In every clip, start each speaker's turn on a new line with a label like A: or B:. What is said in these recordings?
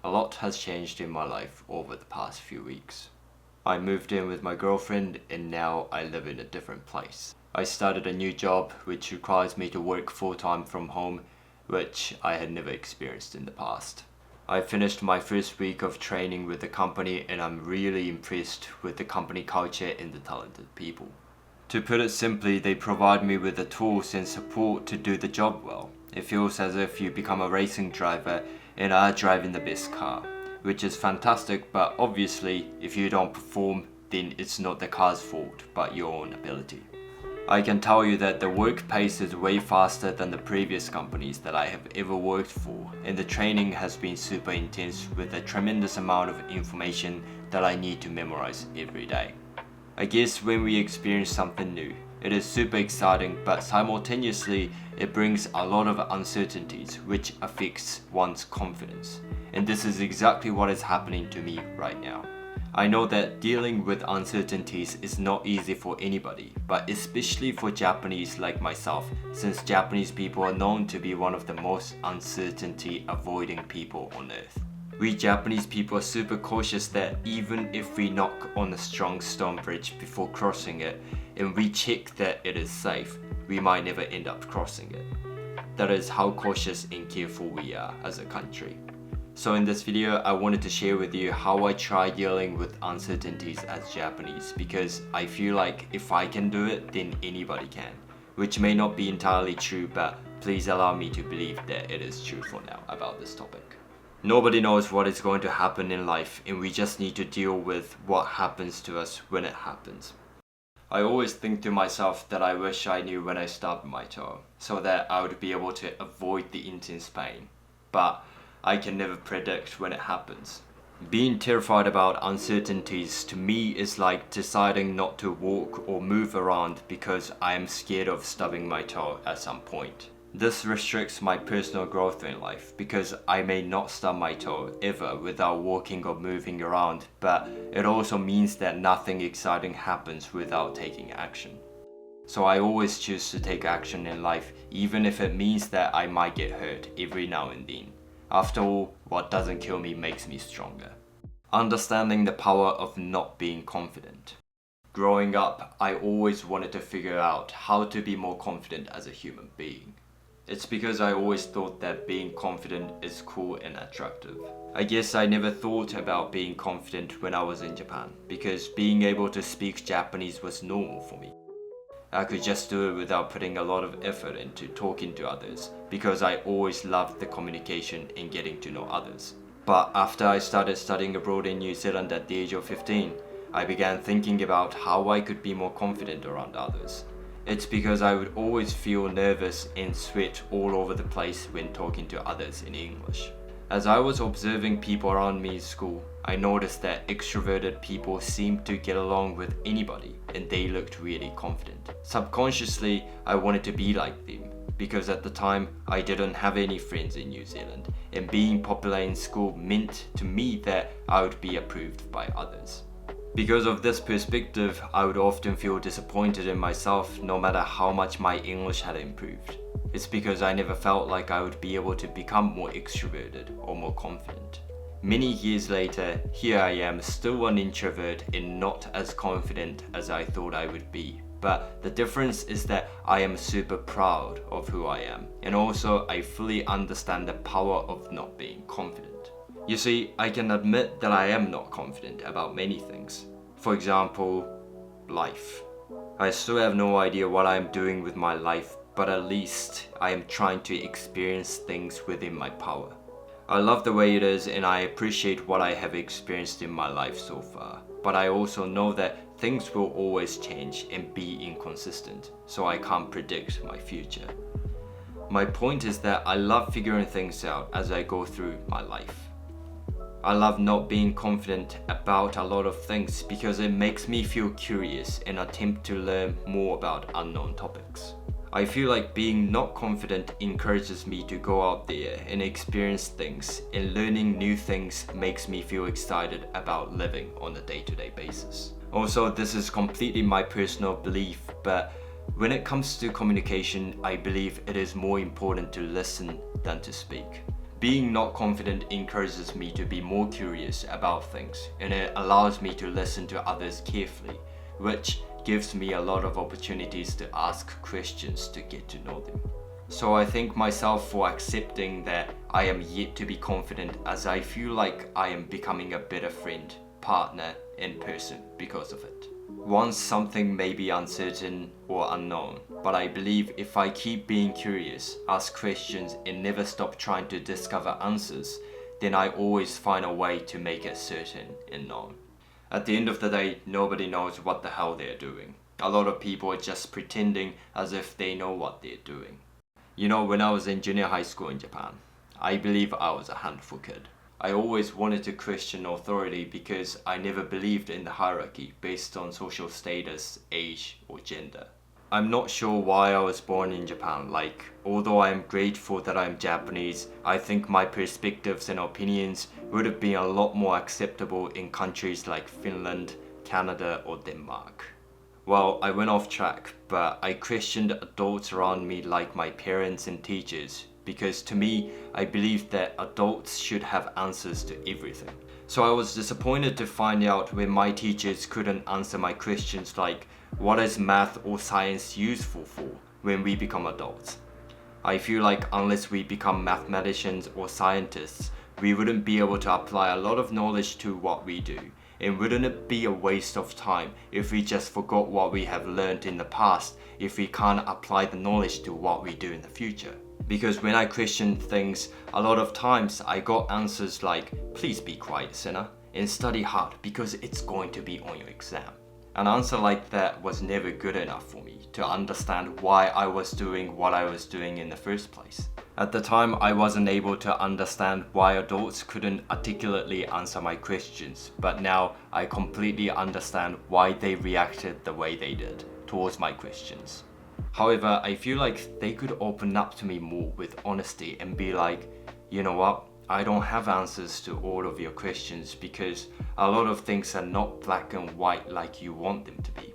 A: A lot has changed in my life over the past few weeks. I moved in with my girlfriend and now I live in a different place. I started a new job which requires me to work full-time from home, which I had never experienced in the past. I finished my first week of training with the company and I'm really impressed with the company culture and the talented people. To put it simply, they provide me with the tools and support to do the job well. It feels as if you become a racing driver and are driving the best car, which is fantastic, but obviously if you don't perform, then it's not the car's fault, but your own ability. I can tell you that the work pace is way faster than the previous companies that I have ever worked for, and the training has been super intense with a tremendous amount of information that I need to memorize every day. I guess when we experience something new, it is super exciting, but simultaneously it brings a lot of uncertainties which affects one's confidence. And this is exactly what is happening to me right now. I know that dealing with uncertainties is not easy for anybody, but especially for Japanese like myself, since Japanese people are known to be one of the most uncertainty avoiding people on earth. We Japanese people are super cautious that even if we knock on a strong stone bridge before crossing it and we check that it is safe, we might never end up crossing it. That is how cautious and careful we are as a country. So in this video, I wanted to share with you how I try dealing with uncertainties as Japanese, because I feel like if I can do it, then anybody can. Which may not be entirely true, but please allow me to believe that it is true for now about this topic. Nobody knows what is going to happen in life, and we just need to deal with what happens to us when it happens. I always think to myself that I wish I knew when I stubbed my toe, so that I would be able to avoid the intense pain. But I can never predict when it happens. Being terrified about uncertainties to me is like deciding not to walk or move around because I am scared of stubbing my toe at some point. This restricts my personal growth in life because I may not stub my toe ever without walking or moving around, but it also means that nothing exciting happens without taking action. So I always choose to take action in life, even if it means that I might get hurt every now and then. After all, what doesn't kill me makes me stronger. Understanding the power of not being confident. Growing up, I always wanted to figure out how to be more confident as a human being. It's because I always thought that being confident is cool and attractive. I guess I never thought about being confident when I was in Japan, because being able to speak Japanese was normal for me. I could just do it without putting a lot of effort into talking to others, because I always loved the communication and getting to know others. But after I started studying abroad in New Zealand at the age of 15, I began thinking about how I could be more confident around others. It's because I would always feel nervous and sweat all over the place when talking to others in English. As I was observing people around me in school, I noticed that extroverted people seemed to get along with anybody and they looked really confident. Subconsciously, I wanted to be like them because at the time I didn't have any friends in New Zealand, and being popular in school meant to me that I would be approved by others. Because of this perspective, I would often feel disappointed in myself no matter how much my English had improved. It's because I never felt like I would be able to become more extroverted or more confident. Many years later, here I am, still an introvert and not as confident as I thought I would be. But the difference is that I am super proud of who I am, and also I fully understand the power of not being confident. You see, I can admit that I am not confident about many things. For example, life. I still have no idea what I am doing with my life, but at least I am trying to experience things within my power. I love the way it is and I appreciate what I have experienced in my life so far, but I also know that things will always change and be inconsistent, so I can't predict my future. My point is that I love figuring things out as I go through my life. I love not being confident about a lot of things because it makes me feel curious and attempt to learn more about unknown topics. I feel like being not confident encourages me to go out there and experience things, and learning new things makes me feel excited about living on a day-to-day basis. Also, this is completely my personal belief, but when it comes to communication, I believe it is more important to listen than to speak. Being not confident encourages me to be more curious about things, and it allows me to listen to others carefully, which gives me a lot of opportunities to ask questions to get to know them. So I thank myself for accepting that I am yet to be confident, as I feel like I am becoming a better friend, partner, and person because of it. Once something may be uncertain or unknown, but I believe if I keep being curious, ask questions, and never stop trying to discover answers, then I always find a way to make it certain and known. At the end of the day, nobody knows what the hell they're doing. A lot of people are just pretending as if they know what they're doing. You know, when I was in junior high school in Japan, I believe I was a handful kid. I always wanted to question authority because I never believed in the hierarchy based on social status, age, or gender. I'm not sure why I was born in Japan. Although I am grateful that I'm Japanese, I think my perspectives and opinions would have been a lot more acceptable in countries like Finland, Canada, or Denmark. Well, I went off track, but I questioned adults around me like my parents and teachers, because to me, I believed that adults should have answers to everything. So I was disappointed to find out when my teachers couldn't answer my questions like, what is math or science useful for when we become adults? I feel like unless we become mathematicians or scientists, we wouldn't be able to apply a lot of knowledge to what we do. And wouldn't it be a waste of time if we just forgot what we have learned in the past if we can't apply the knowledge to what we do in the future? Because when I questioned things, a lot of times I got answers like, please be quiet, sinner, and study hard because it's going to be on your exam. An answer like that was never good enough for me to understand why I was doing what I was doing in the first place. At the time, I wasn't able to understand why adults couldn't articulately answer my questions, but now I completely understand why they reacted the way they did towards my questions. However, I feel like they could open up to me more with honesty and be like, you know what, I don't have answers to all of your questions because a lot of things are not black and white like you want them to be.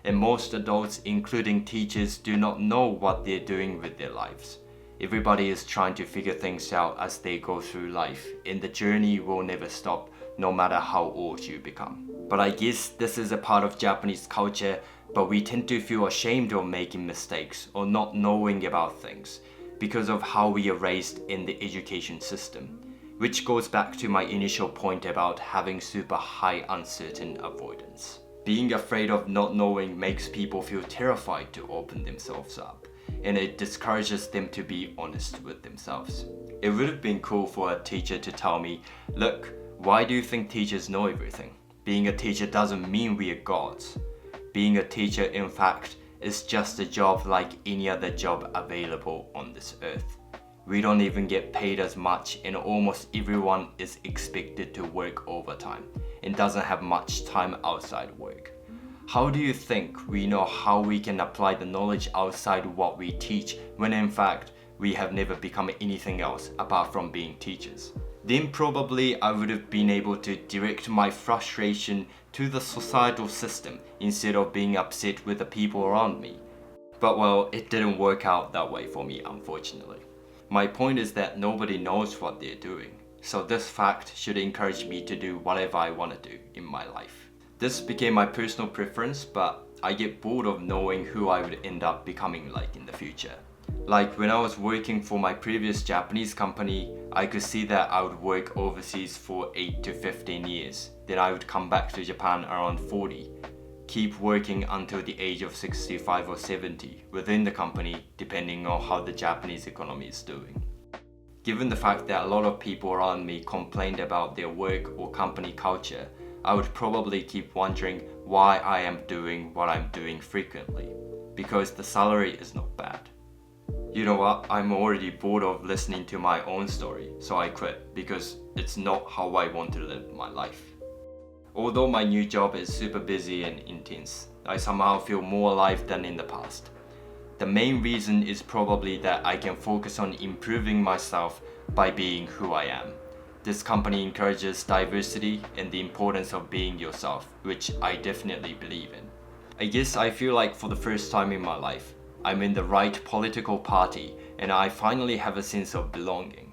A: And most adults, including teachers, do not know what they're doing with their lives. Everybody is trying to figure things out as they go through life, and the journey will never stop no matter how old you become. But I guess this is a part of Japanese culture, but we tend to feel ashamed of making mistakes or not knowing about things because of how we are raised in the education system, which goes back to my initial point about having super high uncertain avoidance. Being afraid of not knowing makes people feel terrified to open themselves up, and it discourages them to be honest with themselves. It would have been cool for a teacher to tell me, look, why do you think teachers know everything? Being a teacher doesn't mean we are gods. Being a teacher, in fact, is just a job like any other job available on this earth. We don't even get paid as much, and almost everyone is expected to work overtime and doesn't have much time outside work. How do you think we know how we can apply the knowledge outside what we teach when in fact we have never become anything else apart from being teachers? Then probably I would have been able to direct my frustration to the societal system instead of being upset with the people around me. But well, it didn't work out that way for me, unfortunately. My point is that nobody knows what they're doing, so this fact should encourage me to do whatever I want to do in my life. This became my personal preference, but I get bored of knowing who I would end up becoming like in the future. Like when I was working for my previous Japanese company, I could see that I would work overseas for 8 to 15 years. Then I would come back to Japan around 40, keep working until the age of 65 or 70 within the company, depending on how the Japanese economy is doing. Given the fact that a lot of people around me complained about their work or company culture, I would probably keep wondering why I am doing what I'm doing frequently, because the salary is not bad. You know what, I'm already bored of listening to my own story, so I quit because it's not how I want to live my life. Although my new job is super busy and intense, I somehow feel more alive than in the past. The main reason is probably that I can focus on improving myself by being who I am. This company encourages diversity and the importance of being yourself, which I definitely believe in. I guess I feel like for the first time in my life, I'm in the right political party and I finally have a sense of belonging.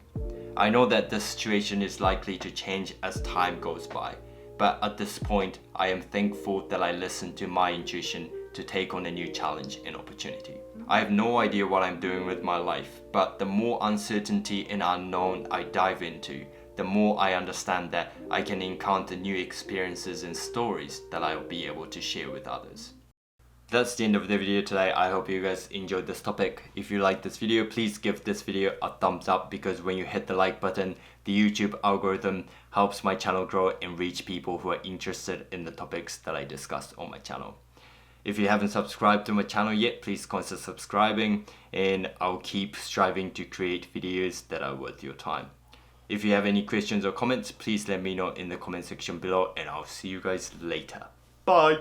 A: I know that this situation is likely to change as time goes by, but at this point, I am thankful that I listened to my intuition to take on a new challenge and opportunity. I have no idea what I'm doing with my life, but the more uncertainty and unknown I dive into, the more I understand that I can encounter new experiences and stories that I'll be able to share with others. That's the end of the video today. I hope you guys enjoyed this topic. If you like this video, please give this video a thumbs up, because when you hit the like button, the YouTube algorithm helps my channel grow and reach people who are interested in the topics that I discussed on my channel. If you haven't subscribed to my channel yet, please consider subscribing, and I'll keep striving to create videos that are worth your time. If you have any questions or comments, please let me know in the comment section below, and I'll see you guys later. Bye!